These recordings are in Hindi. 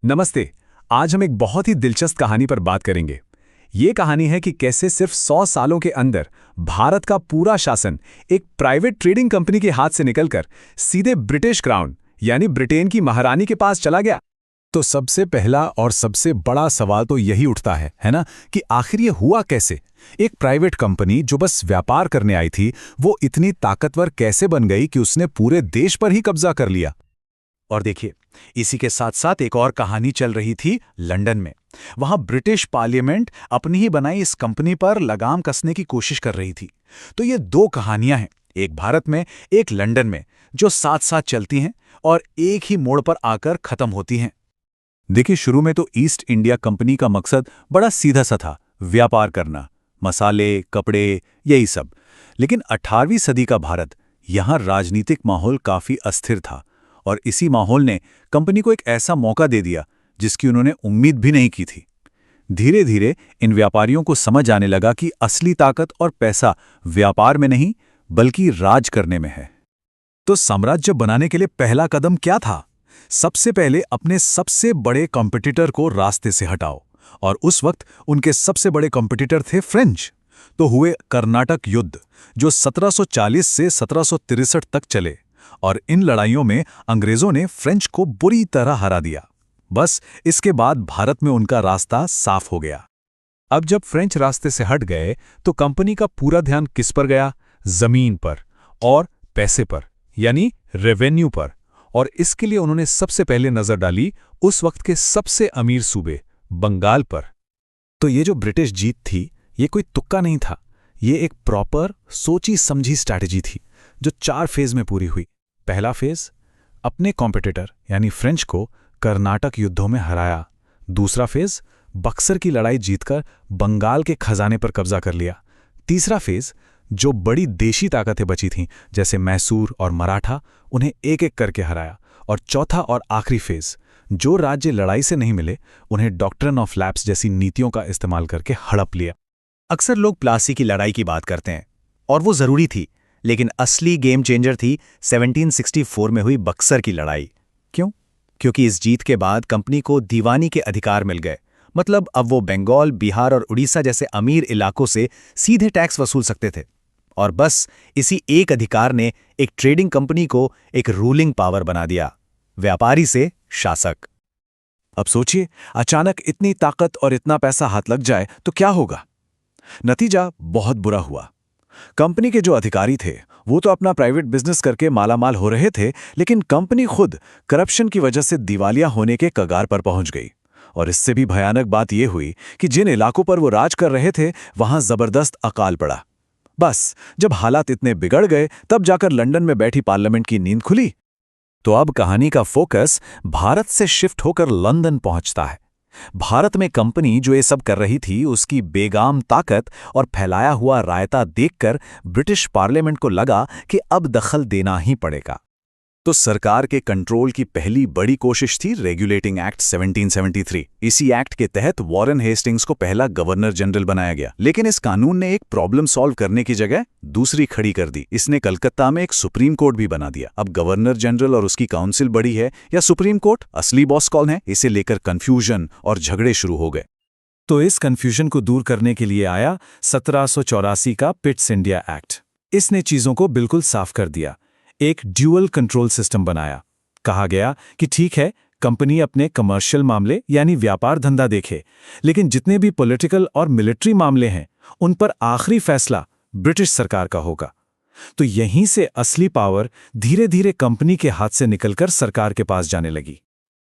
नमस्ते। आज हम एक बहुत ही दिलचस्प कहानी पर बात करेंगे। ये कहानी है कि कैसे सिर्फ 100 सालों के अंदर भारत का पूरा शासन एक प्राइवेट ट्रेडिंग कंपनी के हाथ से निकलकर सीधे ब्रिटिश क्राउन यानी ब्रिटेन की महारानी के पास चला गया। तो सबसे पहला और सबसे बड़ा सवाल तो यही उठता है ना, कि आखिर ये हुआ कैसे? एक प्राइवेट कंपनी जो बस व्यापार करने आई थी, वो इतनी ताकतवर कैसे बन गई कि उसने पूरे देश पर ही कब्जा कर लिया? और देखिए, इसी के साथ साथ एक और कहानी चल रही थी लंदन में। वहां ब्रिटिश पार्लियामेंट अपनी ही बनाई इस कंपनी पर लगाम कसने की कोशिश कर रही थी। तो ये दो कहानियां हैं, एक भारत में, एक लंदन में, जो साथ साथ चलती हैं और एक ही मोड़ पर आकर खत्म होती हैं। देखिए, शुरू में तो ईस्ट इंडिया कंपनी का मकसद बड़ा सीधा सा था, व्यापार करना, मसाले, कपड़े, यही सब। लेकिन 18वीं सदी का भारत, यहां राजनीतिक माहौल काफी अस्थिर था और इसी माहौल ने कंपनी को एक ऐसा मौका दे दिया जिसकी उन्होंने उम्मीद भी नहीं की थी। धीरे धीरे इन व्यापारियों को समझ आने लगा कि असली ताकत और पैसा व्यापार में नहीं बल्कि राज करने में है। तो साम्राज्य बनाने के लिए पहला कदम क्या था? सबसे पहले अपने सबसे बड़े कॉम्पिटिटर को रास्ते से हटाओ, और उस वक्त उनके सबसे बड़े कॉम्पिटिटर थे फ्रेंच। तो हुए कर्नाटक युद्ध, जो 1740 से 1763 तक चले, और इन लड़ाइयों में अंग्रेजों ने फ्रेंच को बुरी तरह हरा दिया। बस इसके बाद भारत में उनका रास्ता साफ हो गया। अब जब फ्रेंच रास्ते से हट गए तो कंपनी का पूरा ध्यान किस पर गया? जमीन पर और पैसे पर, यानी रेवेन्यू पर। और इसके लिए उन्होंने सबसे पहले नजर डाली उस वक्त के सबसे अमीर सूबे बंगाल पर। तो ये जो ब्रिटिश जीत थी, ये कोई तुक्का नहीं था, ये एक प्रॉपर सोची समझी स्ट्रैटेजी थी जो 4 फेज में पूरी हुई। पहला फेज, अपने कॉम्पिटिटर यानी फ्रेंच को कर्नाटक युद्धों में हराया। दूसरा फेज, बक्सर की लड़ाई जीतकर बंगाल के खजाने पर कब्जा कर लिया। तीसरा फेज, जो बड़ी देशी ताकतें बची थीं जैसे मैसूर और मराठा, उन्हें एक एक करके हराया। और चौथा और आखिरी फेज, जो राज्य लड़ाई से नहीं मिले, उन्हें डॉक्ट्रिन ऑफ लैप्स जैसी नीतियों का इस्तेमाल करके हड़प लिया। अक्सर लोग प्लासी की लड़ाई की बात करते हैं, और वो जरूरी थी, लेकिन असली गेम चेंजर थी 1764 में हुई बक्सर की लड़ाई। क्यों? क्योंकि इस जीत के बाद कंपनी को दीवानी के अधिकार मिल गए। मतलब अब वो बंगाल, बिहार और उड़ीसा जैसे अमीर इलाकों से सीधे टैक्स वसूल सकते थे। और बस इसी एक अधिकार ने एक ट्रेडिंग कंपनी को एक रूलिंग पावर बना दिया, व्यापारी से शासक। अब सोचिए, अचानक इतनी ताकत और इतना पैसा हाथ लग जाए तो क्या होगा? नतीजा बहुत बुरा हुआ। कंपनी के जो अधिकारी थे वो तो अपना प्राइवेट बिजनेस करके मालामाल हो रहे थे, लेकिन कंपनी खुद करप्शन की वजह से दिवालिया होने के कगार पर पहुंच गई। और इससे भी भयानक बात यह हुई कि जिन इलाकों पर वो राज कर रहे थे वहां जबरदस्त अकाल पड़ा। बस जब हालात इतने बिगड़ गए तब जाकर लंदन में बैठी पार्लियामेंट की नींद खुली। तो अब कहानी का फोकस भारत से शिफ्ट होकर लंदन पहुंचता है। भारत में कंपनी जो ये सब कर रही थी, उसकी बेगाम ताकत और फैलाया हुआ रायता देखकर ब्रिटिश पार्लियामेंट को लगा कि अब दखल देना ही पड़ेगा। तो सरकार के कंट्रोल की पहली बड़ी कोशिश थी रेगुलेटिंग एक्ट 1773। इसी एक्ट के तहत वॉरेन हेस्टिंग्स को पहला गवर्नर जनरल बनाया गया। लेकिन इस कानून ने एक प्रॉब्लम सॉल्व करने की जगह दूसरी खड़ी कर दी। इसने कलकत्ता में एक सुप्रीम कोर्ट भी बना दिया। अब गवर्नर जनरल और उसकी काउंसिल बड़ी है या सुप्रीम कोर्ट, असली बॉस कौन है, इसे लेकर कंफ्यूजन और झगड़े शुरू हो गए। तो इस कंफ्यूजन को दूर करने के लिए आया 1784 का पिट्स इंडिया एक्ट। इसने चीजों को बिल्कुल साफ कर दिया। एक ड्यूअल कंट्रोल सिस्टम बनाया। कहा गया कि ठीक है, कंपनी अपने कमर्शियल मामले यानी व्यापार धंधा देखे, लेकिन जितने भी पॉलिटिकल और मिलिट्री मामले हैं उन पर आखिरी फैसला ब्रिटिश सरकार का होगा। तो यहीं से असली पावर धीरे धीरे कंपनी के हाथ से निकलकर सरकार के पास जाने लगी।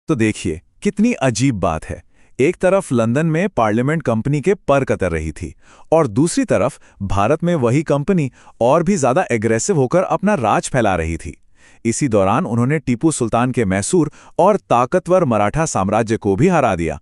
तो देखिए, कितनी अजीब बात है। एक तरफ लंदन में पार्लियामेंट कंपनी के पर कतर रही थी, और दूसरी तरफ भारत में वही कंपनी और भी ज्यादा एग्रेसिव होकर अपना राज फैला रही थी। इसी दौरान उन्होंने टीपू सुल्तान के मैसूर और ताकतवर मराठा साम्राज्य को भी हरा दिया।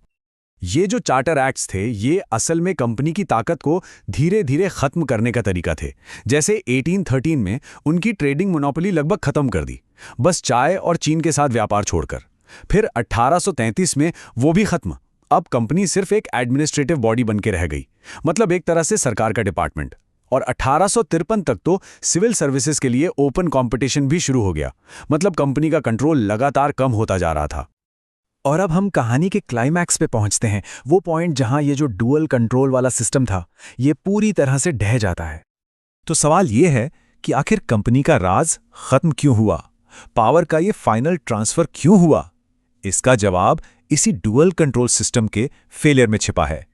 ये जो चार्टर एक्ट्स थे, ये असल में कंपनी की ताकत को धीरे धीरे खत्म करने का तरीका थे। जैसे 1813 में उनकी ट्रेडिंग मोनोपोली लगभग खत्म कर दी, बस चाय और चीन के साथ व्यापार छोड़कर। फिर 1833 में वो भी खत्म। अब कंपनी सिर्फ एक एडमिनिस्ट्रेटिव बॉडी बनके रह गई, मतलब एक तरह से सरकार का डिपार्टमेंट। और 1853 तक तो सिविल सर्विसेज के लिए ओपन कंपटीशन भी शुरू हो गया, मतलब कंपनी का कंट्रोल लगातार कम होता जा रहा था। और अब हम कहानी के क्लाइमैक्स पे पहुंचते हैं, वो पॉइंट जहां ये जो डुअल कंट्रोल वाला सिस्टम था, ये पूरी तरह से ढह जाता है। तो सवाल ये है कि आखिर कंपनी का राज खत्म क्यों हुआ? पावर का ये फाइनल ट्रांसफर क्यों हुआ? इसका जवाब इसी डुअल कंट्रोल सिस्टम के फेलियर में छिपा है।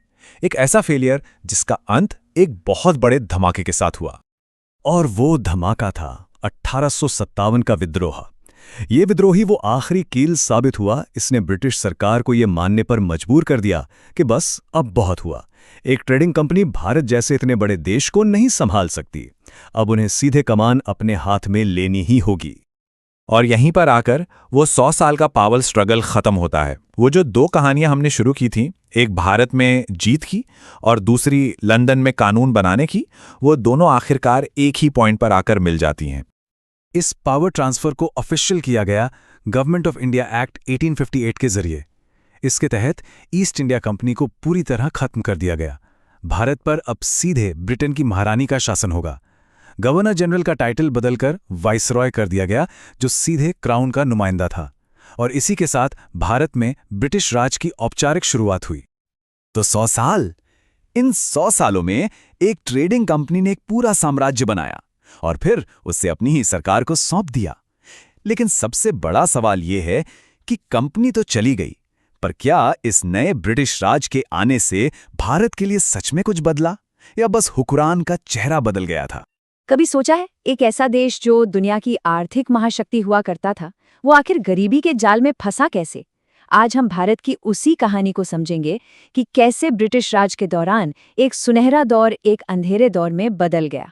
एक ऐसा फेलियर जिसका अंत एक बहुत बड़े धमाके के साथ हुआ। और वो धमाका था 1857 का विद्रोह। ये विद्रोही वो आखिरी कील साबित हुआ, इसने ब्रिटिश सरकार को ये मानने पर मजबूर कर दिया कि बस अब बहुत हुआ। एक ट्रेडिंग कंपनी भारत जैसे इतने बड़े देश को नहीं संभाल सकती। अब उन्हें सीधे कमान अपने हाथ में लेनी ही होगी। और यहीं पर आकर वो 100 साल का पावर स्ट्रगल खत्म होता है। वो जो दो कहानियां हमने शुरू की थी, एक भारत में जीत की और दूसरी लंदन में कानून बनाने की, वो दोनों आखिरकार एक ही पॉइंट पर आकर मिल जाती हैं। इस पावर ट्रांसफर को ऑफिशियल किया गया गवर्नमेंट ऑफ इंडिया एक्ट 1858 के जरिए। इसके तहत ईस्ट इंडिया कंपनी को पूरी तरह खत्म कर दिया गया। भारत पर अब सीधे ब्रिटेन की महारानी का शासन होगा। गवर्नर जनरल का टाइटल बदलकर वाइसरॉय कर दिया गया, जो सीधे क्राउन का नुमाइंदा था। और इसी के साथ भारत में ब्रिटिश राज की औपचारिक शुरुआत हुई। तो 100 साल, इन 100 सालों में एक ट्रेडिंग कंपनी ने एक पूरा साम्राज्य बनाया और फिर उससे अपनी ही सरकार को सौंप दिया। लेकिन सबसे बड़ा सवाल यह है कि कंपनी तो चली गई, पर क्या इस नए ब्रिटिश राज के आने से भारत के लिए सच में कुछ बदला, या बस हुक्रान का चेहरा बदल गया था? कभी सोचा है, एक ऐसा देश जो दुनिया की आर्थिक महाशक्ति हुआ करता था, वो आखिर गरीबी के जाल में फंसा कैसे? आज हम भारत की उसी कहानी को समझेंगे कि कैसे ब्रिटिश राज के दौरान एक सुनहरा दौर एक अंधेरे दौर में बदल गया।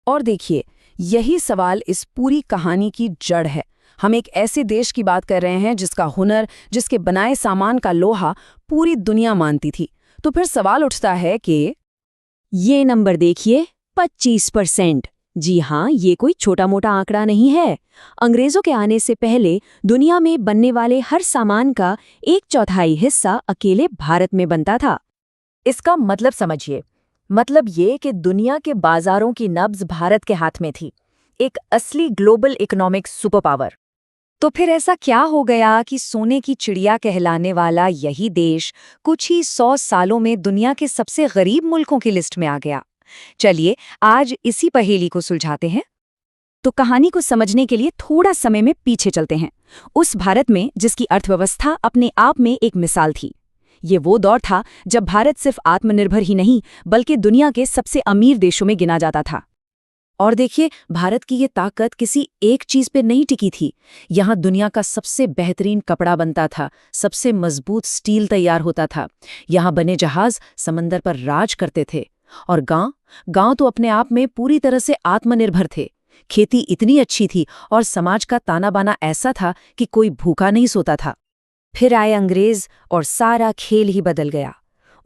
और देखिए, यही सवाल इस पूरी कहानी की जड़ है। हम एक ऐसे देश की बात कर रहे हैं जिसका हुनर, जिसके बनाए सामान का लोहा पूरी दुनिया मानती थी। तो फिर सवाल उठता है कि ये नंबर देखिए, 25%। जी हाँ, ये कोई छोटा मोटा आंकड़ा नहीं है। अंग्रेजों के आने से पहले दुनिया में बनने वाले हर सामान का 1/4 हिस्सा अकेले भारत में बनता था। इसका मतलब समझिए, मतलब ये कि दुनिया के बाजारों की नब्ज भारत के हाथ में थी, एक असली ग्लोबल इकोनॉमिक सुपर पावर। तो फिर ऐसा क्या हो गया कि सोने की चिड़िया कहलाने वाला यही देश कुछ ही 100 सालों में दुनिया के सबसे गरीब मुल्कों की लिस्ट में आ गया? चलिए आज इसी पहेली को सुलझाते हैं। तो कहानी को समझने के लिए थोड़ा समय में पीछे चलते हैं, उस भारत में जिसकी अर्थव्यवस्था अपने आप में एक मिसाल थी। ये वो दौर था जब भारत सिर्फ आत्मनिर्भर ही नहीं बल्कि दुनिया के सबसे अमीर देशों में गिना जाता था। और देखिए, भारत की ये ताकत किसी एक चीज पे नहीं टिकी थी। यहाँ दुनिया का सबसे बेहतरीन कपड़ा बनता था, सबसे मजबूत स्टील तैयार होता था, यहाँ बने जहाज समंदर पर राज करते थे। और गांव तो अपने आप में पूरी तरह से आत्मनिर्भर थे। खेती इतनी अच्छी थी और समाज का ताना बाना ऐसा था कि कोई भूखा नहीं सोता था। फिर आए अंग्रेज और सारा खेल ही बदल गया।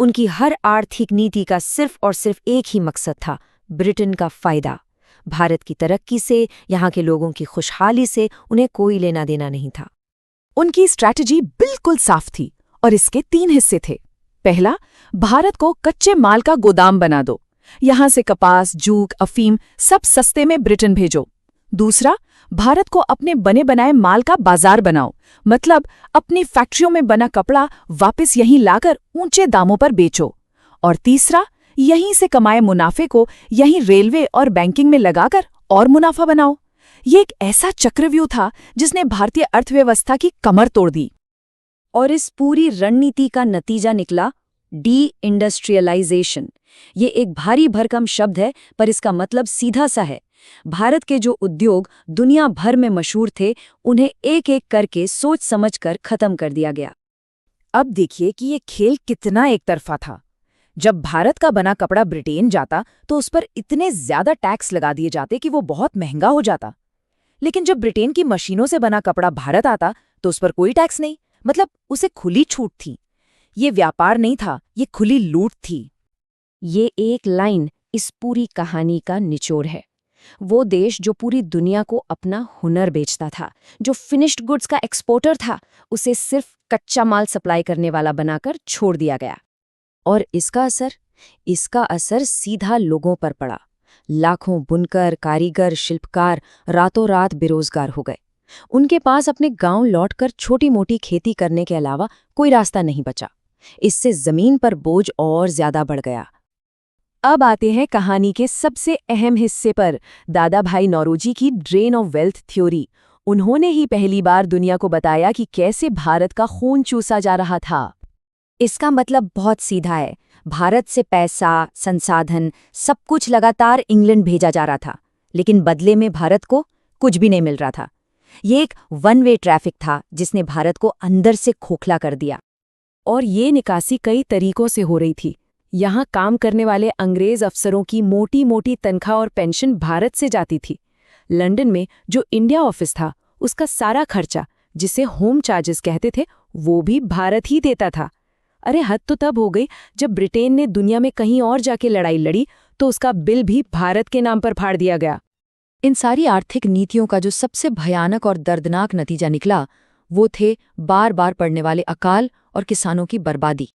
उनकी हर आर्थिक नीति का सिर्फ और सिर्फ एक ही मकसद था, ब्रिटेन का फायदा। भारत की तरक्की से, यहाँ के लोगों की खुशहाली से उन्हें कोई लेना देना नहीं था। उनकी स्ट्रैटेजी बिल्कुल साफ थी और इसके 3 हिस्से थे। पहला, भारत को कच्चे माल का गोदाम बना दो, यहां से कपास, जूट, अफीम सब सस्ते में ब्रिटेन भेजो। दूसरा, भारत को अपने बने बनाए माल का बाजार बनाओ, मतलब अपनी फैक्ट्रियों में बना कपड़ा वापस यहीं लाकर ऊंचे दामों पर बेचो। और तीसरा, यहीं से कमाए मुनाफे को यहीं रेलवे और बैंकिंग में लगाकर और मुनाफा बनाओ। ये एक ऐसा चक्रव्यूह था जिसने भारतीय अर्थव्यवस्था की कमर तोड़ दी। और इस पूरी रणनीति का नतीजा निकला डी इंडस्ट्रियलाइजेशन। ये एक भारी भरकम शब्द है, पर इसका मतलब सीधा सा है। भारत के जो उद्योग दुनिया भर में मशहूर थे, उन्हें एक एक करके सोच समझकर खत्म कर दिया गया। अब देखिए कि ये खेल कितना एक तरफा था। जब भारत का बना कपड़ा ब्रिटेन जाता तो उस पर इतने ज्यादा टैक्स लगा दिए जाते कि वो बहुत महंगा हो जाता। लेकिन जब ब्रिटेन की मशीनों से बना कपड़ा भारत आता तो उस पर कोई टैक्स नहीं, मतलब उसे खुली छूट थी। ये व्यापार नहीं था, ये खुली लूट थी। ये एक लाइन इस पूरी कहानी का निचोड़ है। वो देश जो पूरी दुनिया को अपना हुनर बेचता था, जो फिनिश्ड गुड्स का एक्सपोर्टर था, उसे सिर्फ कच्चा माल सप्लाई करने वाला बनाकर छोड़ दिया गया। और इसका असर सीधा लोगों पर पड़ा। लाखों बुनकर, कारीगर, शिल्पकार रातों रात बेरोजगार हो गए। उनके पास अपने गांव लौटकर छोटी-मोटी खेती करने के अलावा कोई रास्ता नहीं बचा। इससे जमीन पर बोझ और ज्यादा बढ़ गया। अब आते हैं कहानी के सबसे अहम हिस्से पर, दादा भाई नौरोजी की ड्रेन ऑफ वेल्थ थ्योरी। उन्होंने ही पहली बार दुनिया को बताया कि कैसे भारत का खून चूसा जा रहा था। इसका मतलब बहुत सीधा है। भारत से पैसा, संसाधन, सब कुछ लगातार इंग्लैंड भेजा जा रहा था, लेकिन बदले में भारत को कुछ भी नहीं मिल रहा था। ये एक वन वे ट्रैफिक था जिसने भारत को अंदर से खोखला कर दिया। और ये निकासी कई तरीकों से हो रही थी। यहाँ काम करने वाले अंग्रेज अफसरों की मोटी मोटी तनख्वाह और पेंशन भारत से जाती थी। लंदन में जो इंडिया ऑफिस था, उसका सारा खर्चा, जिसे होम चार्जेस कहते थे, वो भी भारत ही देता था। अरे हद तो तब हो गई जब ब्रिटेन ने दुनिया में कहीं और जाके लड़ाई लड़ी तो उसका बिल भी भारत के नाम पर फाड़ दिया गया। इन सारी आर्थिक नीतियों का जो सबसे भयानक और दर्दनाक नतीजा निकला, वो थे बार बार पड़ने वाले अकाल और किसानों की बर्बादी।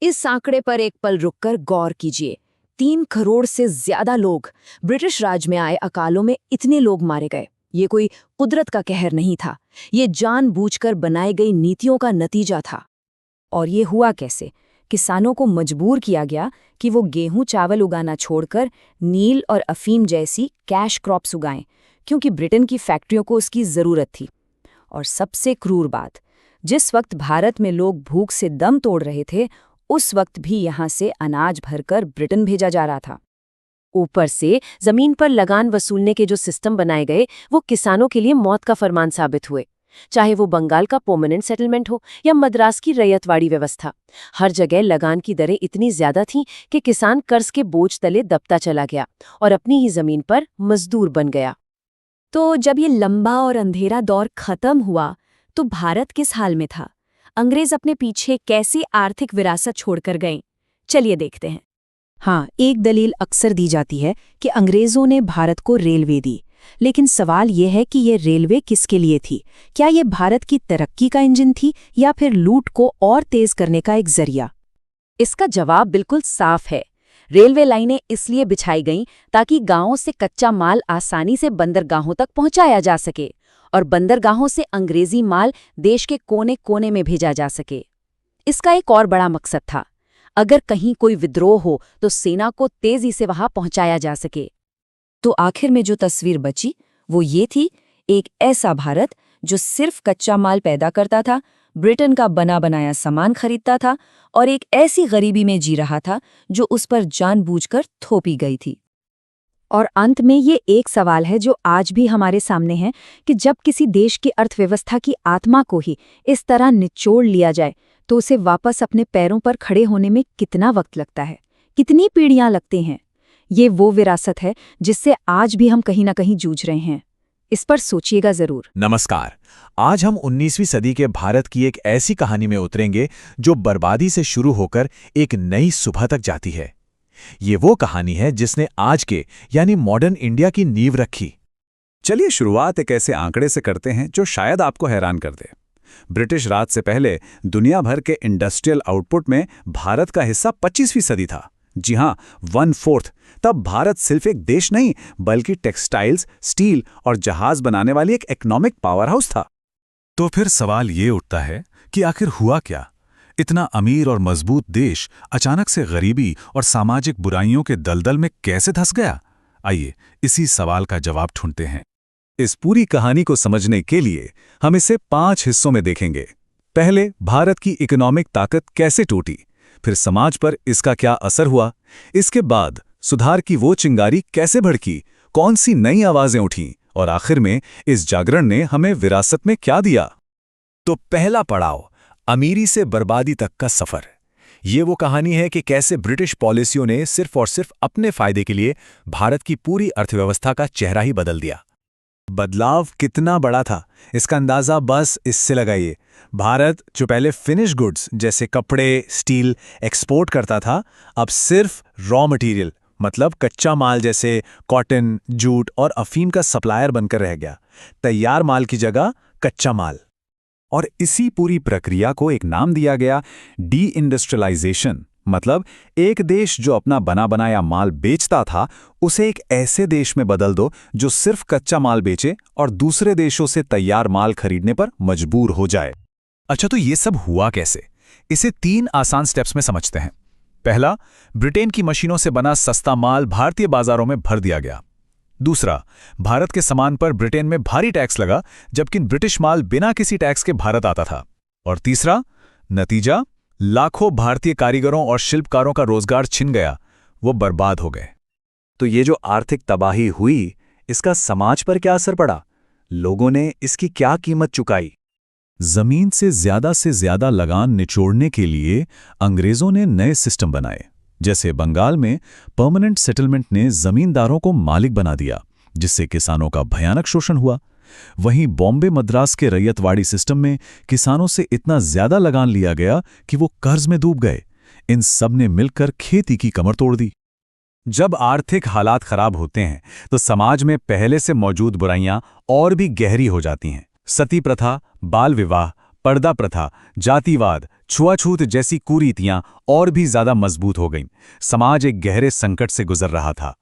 इस आंकड़े पर एक पल रुककर गौर कीजिए। 3 करोड़ से ज्यादा लोग ब्रिटिश राज में आए अकालों में इतने लोग मारे गए। ये कोई कुदरत का कहर नहीं था, ये जानबूझकर बनाई गई नीतियों का नतीजा था। और ये हुआ कैसे? किसानों को मजबूर किया गया कि वो गेहूं चावल उगाना छोड़कर नील और अफीम जैसी कैश क्रॉप्स उगाएं, क्योंकि ब्रिटेन की फैक्ट्रियों को उसकी जरूरत थी। और सबसे क्रूर बात, जिस वक्त भारत में लोग भूख से दम तोड़ रहे थे, उस वक्त भी यहाँ से अनाज भरकर ब्रिटेन भेजा जा रहा था। ऊपर से जमीन पर लगान वसूलने के जो सिस्टम बनाए गए, वो किसानों के लिए मौत का फरमान साबित हुए। चाहे वो बंगाल का परमानेंट सेटलमेंट हो या मद्रास की रैयतवाड़ी व्यवस्था, हर जगह लगान की दरें इतनी ज्यादा थीं कि किसान कर्ज के बोझ तले दबता चला गया और अपनी ही जमीन पर मजदूर बन गया। तो जब ये लंबा और अंधेरा दौर खत्म हुआ, तो भारत किस हाल में था? अंग्रेज अपने पीछे कैसी आर्थिक विरासत छोड़कर गए? चलिए देखते हैं। हाँ, एक दलील अक्सर दी जाती है कि अंग्रेजों ने भारत को रेलवे दी, लेकिन सवाल ये है कि ये रेलवे किसके लिए थी? क्या ये भारत की तरक्की का इंजन थी या फिर लूट को और तेज करने का एक जरिया? इसका जवाब बिल्कुल साफ है। रेलवे लाइनें इसलिए बिछाई गईं ताकि गांवों से कच्चा माल आसानी से बंदरगाहों तक पहुंचाया जा सके और बंदरगाहों से अंग्रेजी माल देश के कोने कोने में भेजा जा सके। इसका एक और बड़ा मकसद था, अगर कहीं कोई विद्रोह हो तो सेना को तेजी से वहां पहुंचाया जा सके। तो आखिर में जो तस्वीर बची वो ये थी, एक ऐसा भारत जो सिर्फ कच्चा माल पैदा करता था, ब्रिटेन का बना बनाया सामान खरीदता था और एक ऐसी गरीबी में जी रहा था जो उस पर जानबूझकर थोपी गई थी। और अंत में ये एक सवाल है जो आज भी हमारे सामने है कि जब किसी देश की अर्थव्यवस्था की आत्मा को ही इस तरह निचोड़ लिया जाए तो उसे वापस अपने पैरों पर खड़े होने में कितना वक्त लगता है, कितनी पीढ़ियां लगती हैं। ये वो विरासत है जिससे आज भी हम कहीं ना कहीं जूझ रहे हैं। इस पर सोचिएगा जरूर। नमस्कार। आज हम 19वीं सदी के भारत की एक ऐसी कहानी में उतरेंगे जो बर्बादी से शुरू होकर एक नई सुबह तक जाती है। ये वो कहानी है जिसने आज के यानी मॉडर्न इंडिया की नींव रखी। चलिए शुरुआत एक ऐसे आंकड़े से करते हैं जो शायद आपको हैरान कर दे। ब्रिटिश राज से पहले दुनिया भर के इंडस्ट्रियल आउटपुट में भारत का हिस्सा 25वीं सदी था। जी हां, 1/4। तब भारत सिर्फ एक देश नहीं बल्कि टेक्सटाइल्स, स्टील और जहाज बनाने वाली एक इकोनॉमिक पावर हाउस था। तो फिर सवाल ये उठता है कि आखिर हुआ क्या? इतना अमीर और मजबूत देश अचानक से गरीबी और सामाजिक बुराइयों के दलदल में कैसे धंस गया? आइए इसी सवाल का जवाब ढूंढते हैं। इस पूरी कहानी को समझने के लिए हम इसे 5 हिस्सों में देखेंगे। पहले, भारत की इकोनॉमिक ताकत कैसे टूटी, फिर समाज पर इसका क्या असर हुआ, इसके बाद सुधार की वो चिंगारी कैसे भड़की, कौन सी नई आवाजें उठीं, और आखिर में इस जागरण ने हमें विरासत में क्या दिया। तो पहला पड़ाव, अमीरी से बर्बादी तक का सफर। ये वो कहानी है कि कैसे ब्रिटिश पॉलिसियों ने सिर्फ और सिर्फ अपने फायदे के लिए भारत की पूरी अर्थव्यवस्था का चेहरा ही बदल दिया। बदलाव कितना बड़ा था, इसका अंदाजा बस इससे लगाइए। भारत जो पहले फिनिश गुड्स जैसे कपड़े, स्टील एक्सपोर्ट करता था, अब सिर्फ रॉ मटेरियल मतलब कच्चा माल जैसे कॉटन, जूट और अफीम का सप्लायर बनकर रह गया। तैयार माल की जगह कच्चा माल। और इसी पूरी प्रक्रिया को एक नाम दिया गया, डी इंडस्ट्रियलाइजेशन, मतलब एक देश जो अपना बना बनाया माल बेचता था उसे एक ऐसे देश में बदल दो जो सिर्फ कच्चा माल बेचे और दूसरे देशों से तैयार माल खरीदने पर मजबूर हो जाए। अच्छा, तो ये सब हुआ कैसे? इसे 3 आसान स्टेप्स में समझते हैं। पहला, ब्रिटेन की मशीनों से बना सस्ता माल भारतीय बाजारों में भर दिया गया। दूसरा, भारत के सामान पर ब्रिटेन में भारी टैक्स लगा जबकि ब्रिटिश माल बिना किसी टैक्स के भारत आता था। और तीसरा, नतीजा, लाखों भारतीय कारीगरों और शिल्पकारों का रोजगार छिन गया, वो बर्बाद हो गए। तो ये जो आर्थिक तबाही हुई, इसका समाज पर क्या असर पड़ा? लोगों ने इसकी क्या कीमत चुकाई? जमीन से ज्यादा लगान निचोड़ने के लिए अंग्रेजों ने नए सिस्टम बनाए। जैसे बंगाल में परमानेंट सेटलमेंट ने जमींदारों को मालिक बना दिया, जिससे किसानों का भयानक शोषण हुआ। वहीं बॉम्बे मद्रास के रैयतवाड़ी सिस्टम में किसानों से इतना ज्यादा लगान लिया गया कि वो कर्ज में डूब गए। इन सब ने मिलकर खेती की कमर तोड़ दी। जब आर्थिक हालात खराब होते हैं तो समाज में पहले से मौजूद बुराइयां और भी गहरी हो जाती हैं। सती प्रथा, बाल विवाह, पर्दा प्रथा, जातिवाद, छुआछूत जैसी कुरीतियां और भी ज्यादा मजबूत हो गईं। समाज एक गहरे संकट से गुजर रहा था।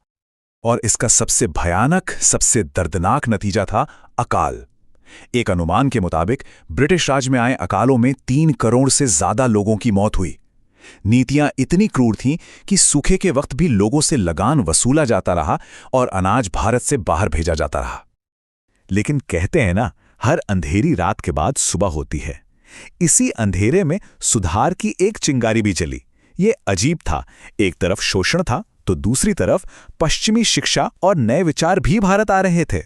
और इसका सबसे भयानक, सबसे दर्दनाक नतीजा था अकाल। एक अनुमान के मुताबिक ब्रिटिश राज में आए अकालों में 3 करोड़ से ज्यादा लोगों की मौत हुई। नीतियां इतनी क्रूर थीं कि सूखे के वक्त भी लोगों से लगान वसूला जाता रहा और अनाज भारत से बाहर भेजा जाता रहा। लेकिन कहते हैं ना, हर अंधेरी रात के बाद सुबह होती है। इसी अंधेरे में सुधार की एक चिंगारी भी चली। ये अजीब था, एक तरफ शोषण था तो दूसरी तरफ पश्चिमी शिक्षा और नए विचार भी भारत आ रहे थे।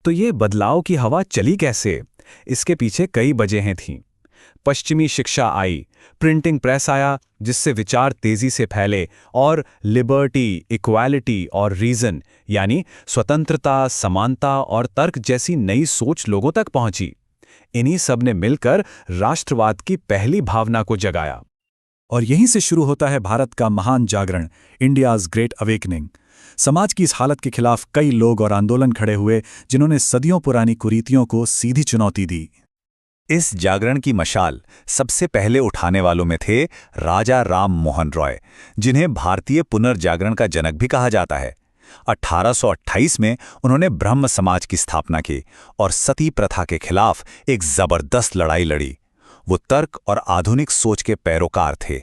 तो ये बदलाव की हवा चली कैसे? इसके पीछे कई वजहें थीं। पश्चिमी शिक्षा आई, प्रिंटिंग प्रेस आया जिससे विचार तेजी से फैले और लिबर्टी, इक्वालिटी और रीजन यानी स्वतंत्रता, समानता और तर्क जैसी नई सोच लोगों तक पहुंची। इन्हीं सब ने मिलकर राष्ट्रवाद की पहली भावना को जगाया। और यहीं से शुरू होता है भारत का महान जागरण, इंडियाज़ ग्रेट अवेकनिंग। समाज की इस हालत के खिलाफ कई लोग और आंदोलन खड़े हुए जिन्होंने सदियों पुरानी कुरीतियों को सीधी चुनौती दी। इस जागरण की मशाल सबसे पहले उठाने वालों में थे राजा राम मोहन रॉय, जिन्हें भारतीय पुनर्जागरण का जनक भी कहा जाता है। 1828 में उन्होंने ब्रह्म समाज की स्थापना की और सती प्रथा के खिलाफ एक जबरदस्त लड़ाई लड़ी। वो तर्क और आधुनिक सोच के पैरोकार थे।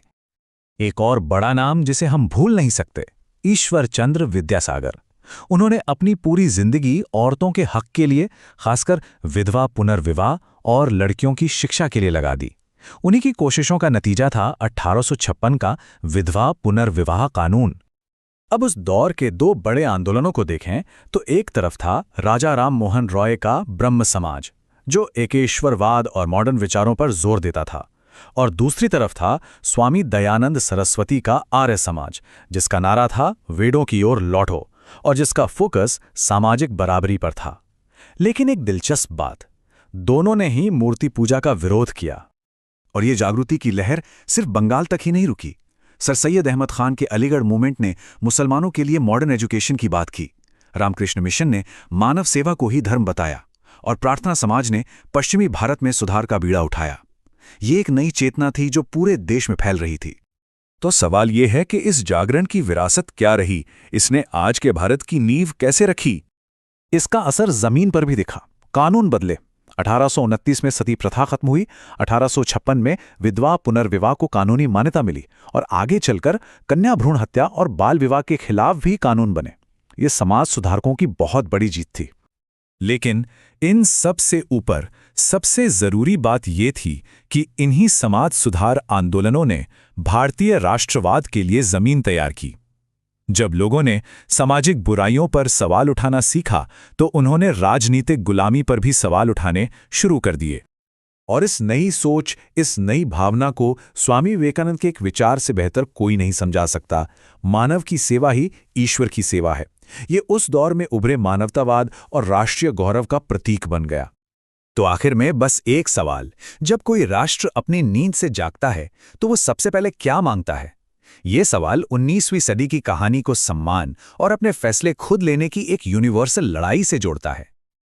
एक और बड़ा नाम जिसे हम भूल नहीं सकते, ईश्वर चंद्र विद्यासागर। उन्होंने अपनी पूरी जिंदगी औरतों के हक के लिए, खासकर विधवा पुनर्विवाह और लड़कियों की शिक्षा के लिए लगा दी। उन्हीं की कोशिशों का नतीजा था 1856 का विधवा पुनर्विवाह कानून। अब उस दौर के 2 बड़े आंदोलनों को देखें तो एक तरफ था राजा राम मोहन रॉय का ब्रह्म समाज, जो एकेश्वरवाद और मॉडर्न विचारों पर जोर देता था, और दूसरी तरफ था स्वामी दयानंद सरस्वती का आर्य समाज, जिसका नारा था वेदों की ओर लौटो और जिसका फोकस सामाजिक बराबरी पर था। लेकिन एक दिलचस्प बात, दोनों ने ही मूर्ति पूजा का विरोध किया। और ये जागृति की लहर सिर्फ बंगाल तक ही नहीं रुकी। सर सैयद अहमद खान के अलीगढ़ मूवमेंट ने मुसलमानों के लिए मॉडर्न एजुकेशन की बात की। रामकृष्ण मिशन ने मानव सेवा को ही धर्म बताया और प्रार्थना समाज ने पश्चिमी भारत में सुधार का बीड़ा उठाया। ये एक नई चेतना थी जो पूरे देश में फैल रही थी। तो सवाल ये है कि इस जागरण की विरासत क्या रही? इसने आज के भारत की नींव कैसे रखी? इसका असर जमीन पर भी दिखा। कानून बदले। 1829 में सती प्रथा खत्म हुई, 1856 में विधवा पुनर्विवाह को कानूनी मान्यता मिली और आगे चलकर कन्या भ्रूण हत्या और बाल विवाह के खिलाफ भी कानून बने। ये समाज सुधारकों की बहुत बड़ी जीत थी। लेकिन इन सब से ऊपर सबसे जरूरी बात ये थी कि इन्हीं समाज सुधार आंदोलनों ने भारतीय राष्ट्रवाद के लिए जमीन तैयार की। जब लोगों ने सामाजिक बुराइयों पर सवाल उठाना सीखा तो उन्होंने राजनीतिक गुलामी पर भी सवाल उठाने शुरू कर दिए। और इस नई सोच, इस नई भावना को स्वामी विवेकानंद के एक विचार से बेहतर कोई नहीं समझा सकता। मानव की सेवा ही ईश्वर की सेवा है। ये उस दौर में उभरे मानवतावाद और राष्ट्रीय गौरव का प्रतीक बन गया। तो आखिर में बस एक सवाल, जब कोई राष्ट्र अपनी नींद से जागता है तो वो सबसे पहले क्या मांगता है? ये सवाल 19वीं सदी की कहानी को सम्मान और अपने फैसले खुद लेने की एक यूनिवर्सल लड़ाई से जोड़ता है।